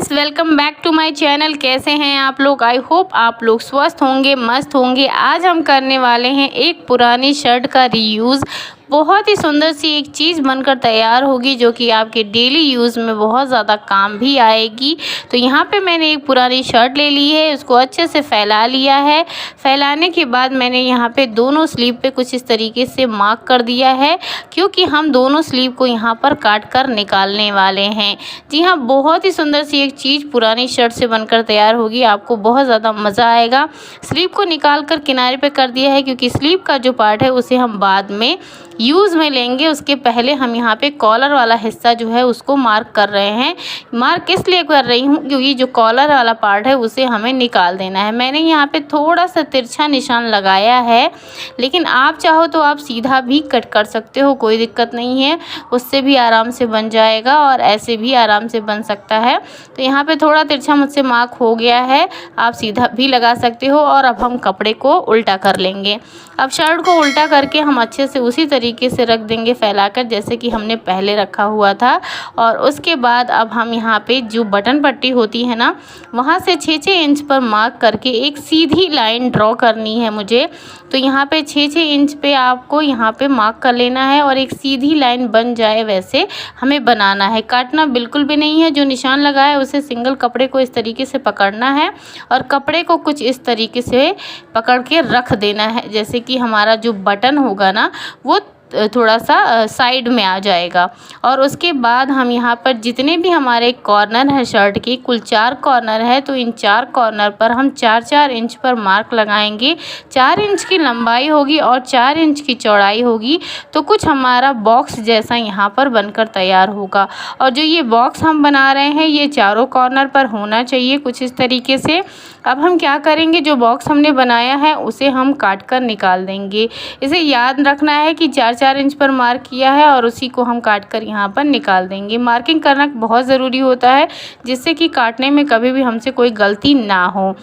Friends, welcome back to my channel. कैसे हैं आप लोग? आई होप आप लोग स्वस्थ होंगे, मस्त होंगे। आज हम करने वाले हैं एक पुरानी शर्ट का रीयूज़। बहुत ही सुंदर सी एक चीज़ बनकर तैयार होगी जो कि आपके डेली यूज़ में बहुत ज़्यादा काम भी आएगी। तो यहाँ पे मैंने एक पुरानी शर्ट ले ली है, उसको अच्छे से फैला लिया है। फैलाने के बाद मैंने यहाँ पे दोनों स्लीव पे कुछ इस तरीके से मार्क कर दिया है, क्योंकि हम दोनों स्लीव को यहाँ पर काट कर निकालने वाले हैं। जी हाँ, बहुत ही सुंदर सी एक चीज़ पुरानी शर्ट से बनकर तैयार होगी, आपको बहुत ज़्यादा मज़ा आएगा। स्लीव को निकाल कर किनारे पे कर दिया है, क्योंकि स्लीव का जो पार्ट है उसे हम बाद में यूज़ में लेंगे। उसके पहले हम यहाँ पे कॉलर वाला हिस्सा जो है उसको मार्क कर रहे हैं। मार्क इसलिए कर रही हूँ क्योंकि जो कॉलर वाला पार्ट है उसे हमें निकाल देना है। मैंने यहाँ पे थोड़ा सा तिरछा निशान लगाया है, लेकिन आप चाहो तो आप सीधा भी कट कर सकते हो, कोई दिक्कत नहीं है। उससे भी आराम से बन जाएगा और ऐसे भी आराम से बन सकता है। तो यहाँ पे थोड़ा तिरछा मुझसे मार्क हो गया है, आप सीधा भी लगा सकते हो। और अब हम कपड़े को उल्टा कर लेंगे। अब शर्ट को उल्टा करके हम अच्छे से उसी तरीके से रख देंगे फैलाकर, जैसे कि हमने पहले रखा हुआ था। और उसके बाद अब हम यहाँ पे जो बटन पट्टी होती है ना, वहाँ से 6-6 इंच पर मार्क करके एक सीधी लाइन ड्रॉ करनी है मुझे। तो यहाँ पे 6-6 इंच पे आपको यहाँ पे मार्क कर लेना है और एक सीधी लाइन बन जाए वैसे हमें बनाना है। काटना बिल्कुल भी नहीं है। जो निशान लगा है उसे सिंगल कपड़े को इस तरीके से पकड़ना है और कपड़े को कुछ इस तरीके से पकड़ के रख देना है, जैसे कि हमारा जो बटन होगा ना वो थोड़ा सा साइड में आ जाएगा। और उसके बाद हम यहाँ पर जितने भी हमारे कॉर्नर है शर्ट की, कुल 4 कॉर्नर है, तो इन 4 कॉर्नर पर हम 4-4 इंच पर मार्क लगाएंगे। 4 इंच की लंबाई होगी और 4 इंच की चौड़ाई होगी, तो कुछ हमारा बॉक्स जैसा यहाँ पर बनकर तैयार होगा। और जो ये बॉक्स हम बना रहे हैं ये चारों कॉर्नर पर होना चाहिए कुछ इस तरीके से। अब हम क्या करेंगे, जो बॉक्स हमने बनाया है उसे हम काट कर निकाल देंगे। इसे याद रखना है कि 4-4 इंच पर मार्क किया है और उसी को हम काट कर यहाँ पर निकाल देंगे। मार्किंग करना बहुत ज़रूरी होता है, जिससे कि काटने में कभी भी हमसे कोई गलती ना हो।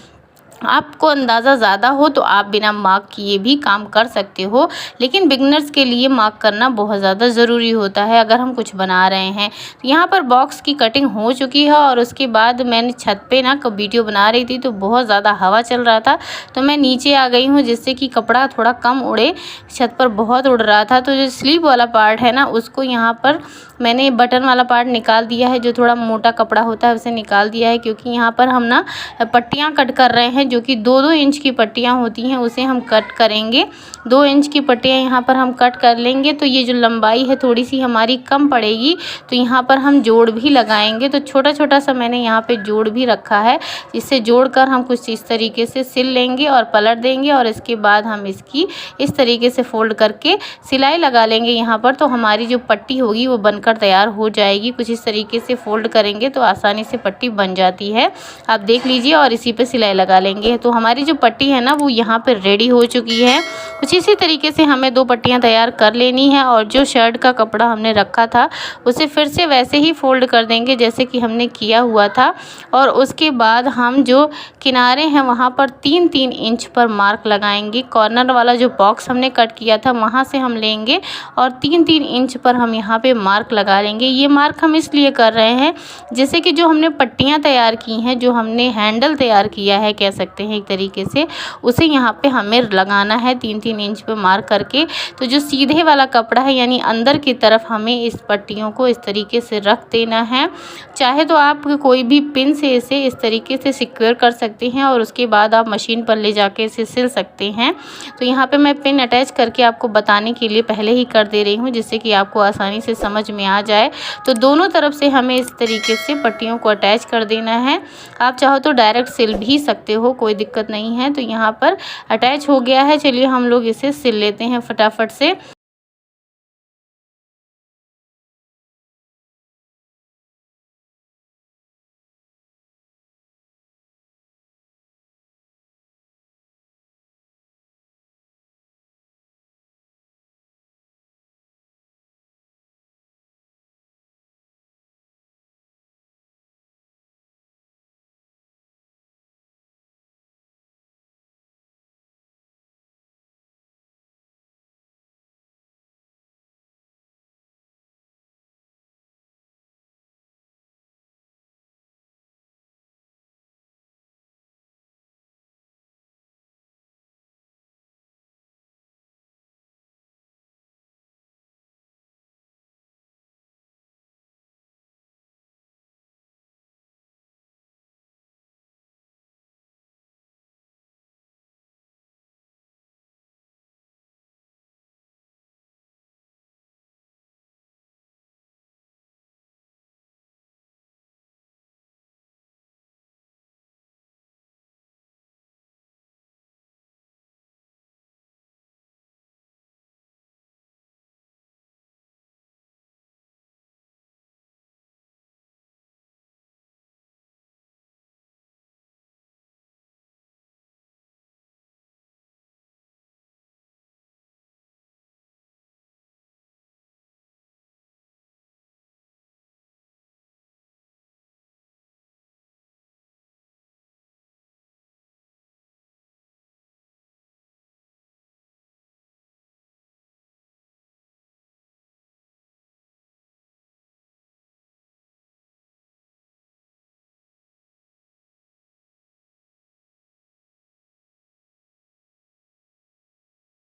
आपको अंदाज़ा ज़्यादा हो तो आप बिना मार्क किए भी काम कर सकते हो, लेकिन बिगनर्स के लिए मार्क करना बहुत ज़्यादा ज़रूरी होता है अगर हम कुछ बना रहे हैं। तो यहाँ पर बॉक्स की कटिंग हो चुकी है और उसके बाद मैंने छत पे ना वीडियो बना रही थी, तो बहुत ज़्यादा हवा चल रहा था, तो मैं नीचे आ गई हूँ जिससे कि कपड़ा थोड़ा कम उड़े। छत पर बहुत उड़ रहा था, तो जो स्लीव वाला पार्ट है ना उसको यहाँ पर मैंने बटन वाला पार्ट निकाल दिया है। जो थोड़ा मोटा कपड़ा होता है उसे निकाल दिया है, क्योंकि यहाँ पर हम ना पट्टियाँ कट कर रहे हैं, जो कि 2-2 इंच की पट्टियाँ होती हैं, उसे हम कट करेंगे। 2 इंच की पट्टियाँ यहाँ पर हम कट कर लेंगे, तो ये जो लंबाई है थोड़ी सी हमारी कम पड़ेगी, तो यहाँ पर हम जोड़ भी लगाएंगे। तो छोटा छोटा सा मैंने यहाँ पे जोड़ भी रखा है, जिससे जोड़कर हम कुछ इस तरीके से सिल लेंगे और पलट देंगे। और इसके बाद हम इसकी इस तरीके से फोल्ड करके सिलाई लगा लेंगे यहाँ पर, तो हमारी जो पट्टी होगी वो बनकर तैयार हो जाएगी। कुछ इस तरीके से फोल्ड करेंगे तो आसानी से पट्टी बन जाती है, आप देख लीजिए। और इसी पे सिलाई लगा लेंगे। तो हमारी जो पट्टी है ना वो यहाँ पे रेडी हो चुकी है। कुछ इसी तरीके से हमें 2 पट्टियाँ तैयार कर लेनी है। और जो शर्ट का कपड़ा हमने रखा था उसे फिर से वैसे ही फोल्ड कर देंगे जैसे कि हमने किया हुआ था। और उसके बाद हम जो किनारे हैं वहाँ पर 3-3 इंच पर मार्क लगाएंगे। कॉर्नर वाला जो बॉक्स हमने कट किया था वहाँ से हम लेंगे और 3-3 इंच पर हम यहाँ पे मार्क लगा लेंगे। ये मार्क हम इसलिए कर रहे हैं, जैसे कि जो हमने पट्टियाँ तैयार की हैं, जो हमने हैंडल तैयार किया है कह सकते हैं एक तरीके से, उसे यहाँ पे हमें लगाना है 3-3 इंच पे मार्क करके। तो जो सीधे वाला कपड़ा है यानी अंदर की तरफ हमें इस पट्टियों को इस तरीके से रख देना है। चाहे तो आप कोई भी पिन से इसे इस तरीके से सिक्योर कर सकते हैं और उसके बाद आप मशीन पर ले जाके इसे सिल सकते हैं। तो यहाँ पे मैं पिन अटैच करके आपको बताने के लिए पहले ही कर दे रही हूँ, जिससे कि आपको आसानी से समझ में आ जाए। तो दोनों तरफ से हमें इस तरीके से पट्टियों को अटैच कर देना है। आप चाहो तो डायरेक्ट सिल भी सकते हो, कोई दिक्कत नहीं है। तो यहाँ पर अटैच हो गया है, चलिए हम लोग इसे सिल लेते हैं फटाफट से।